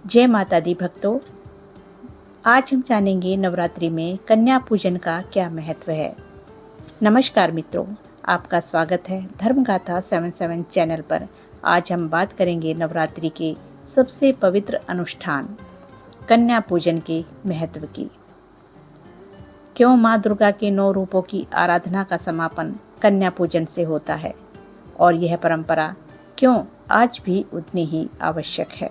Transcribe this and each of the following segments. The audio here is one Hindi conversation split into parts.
जय माता दी भक्तों, आज हम जानेंगे नवरात्रि में कन्या पूजन का क्या महत्व है। नमस्कार मित्रों, आपका स्वागत है धर्मगाथा 77 चैनल पर। आज हम बात करेंगे नवरात्रि के सबसे पवित्र अनुष्ठान कन्या पूजन के महत्व की। क्यों माँ दुर्गा के 9 रूपों की आराधना का समापन कन्या पूजन से होता है और यह परंपरा क्यों आज भी उतनी ही आवश्यक है।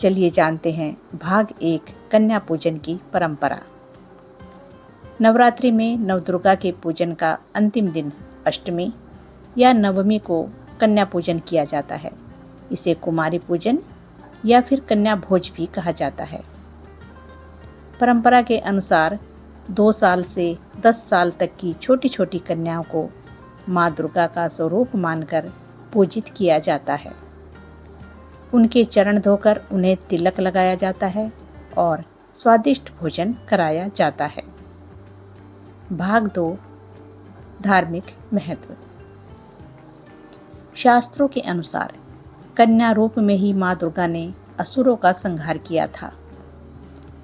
चलिए जानते हैं भाग 1 कन्या पूजन की परंपरा। नवरात्रि में नवदुर्गा के पूजन का अंतिम दिन अष्टमी या नवमी को कन्या पूजन किया जाता है। इसे कुमारी पूजन या फिर कन्या भोज भी कहा जाता है। परंपरा के अनुसार 2 साल से 10 साल तक की छोटी छोटी कन्याओं को माँ दुर्गा का स्वरूप मानकर पूजित किया जाता है। उनके चरण धोकर उन्हें तिलक लगाया जाता है और स्वादिष्ट भोजन कराया जाता है। भाग 2 धार्मिक महत्व। शास्त्रों के अनुसार कन्या रूप में ही माँ दुर्गा ने असुरों का संहार किया था।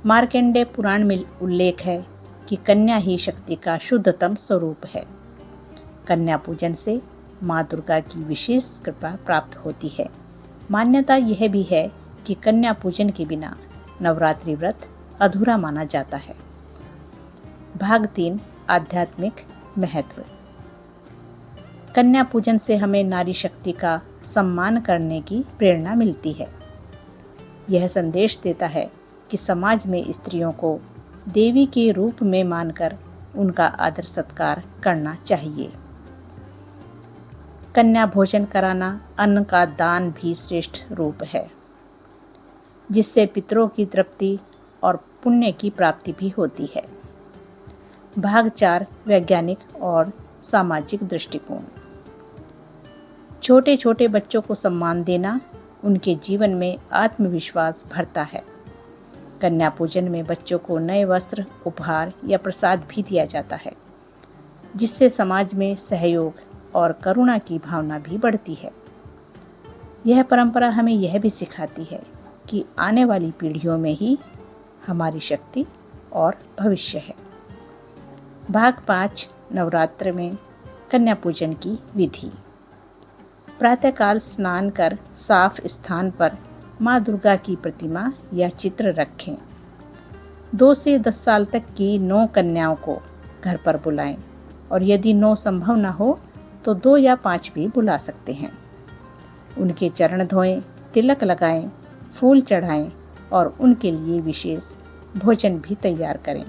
मार्कंडेय पुराण में उल्लेख है कि कन्या ही शक्ति का शुद्धतम स्वरूप है। कन्या पूजन से माँ दुर्गा की विशेष कृपा प्राप्त होती है। मान्यता यह भी है कि कन्या पूजन के बिना नवरात्रि व्रत अधूरा माना जाता है। भाग 3 आध्यात्मिक महत्व। कन्या पूजन से हमें नारी शक्ति का सम्मान करने की प्रेरणा मिलती है। यह संदेश देता है कि समाज में स्त्रियों को देवी के रूप में मानकर उनका आदर सत्कार करना चाहिए। कन्या भोजन कराना अन्न का दान भी श्रेष्ठ रूप है, जिससे पितरों की तृप्ति और पुण्य की प्राप्ति भी होती है। भाग 4 वैज्ञानिक और सामाजिक दृष्टिकोण। छोटे छोटे बच्चों को सम्मान देना उनके जीवन में आत्मविश्वास भरता है। कन्या पूजन में बच्चों को नए वस्त्र, उपहार या प्रसाद भी दिया जाता है, जिससे समाज में सहयोग और करुणा की भावना भी बढ़ती है। यह परंपरा हमें यह भी सिखाती है कि आने वाली पीढ़ियों में ही हमारी शक्ति और भविष्य है। भाग 5 नवरात्र में कन्या पूजन की विधि। प्रातःकाल स्नान कर साफ स्थान पर माँ दुर्गा की प्रतिमा या चित्र रखें। 2 से 10 साल तक की 9 कन्याओं को घर पर बुलाएं और यदि 9 संभव न हो तो 2 या 5 भी बुला सकते हैं। उनके चरण धोएं, तिलक लगाएं, फूल चढ़ाएं और उनके लिए विशेष भोजन भी तैयार करें।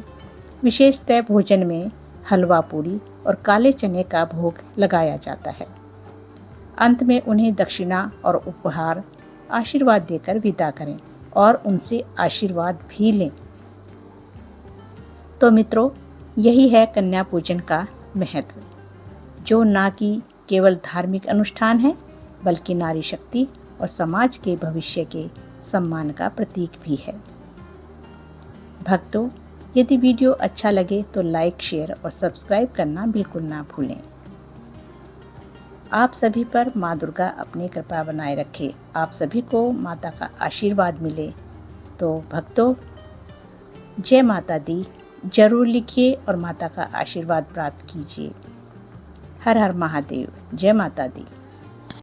विशेषतः भोजन में हलवा पूरी और काले चने का भोग लगाया जाता है। अंत में उन्हें दक्षिणा और उपहार आशीर्वाद देकर विदा करें और उनसे आशीर्वाद भी लें। तो मित्रों, यही है कन्या पूजन का महत्व, जो ना कि केवल धार्मिक अनुष्ठान है बल्कि नारी शक्ति और समाज के भविष्य के सम्मान का प्रतीक भी है। भक्तों, यदि वीडियो अच्छा लगे तो लाइक, शेयर और सब्सक्राइब करना बिल्कुल ना भूलें। आप सभी पर माँ दुर्गा अपनी कृपा बनाए रखे, आप सभी को माता का आशीर्वाद मिले। तो भक्तों, जय माता दी जरूर लिखिए और माता का आशीर्वाद प्राप्त कीजिए। हर हर महादेव। जय माता दी।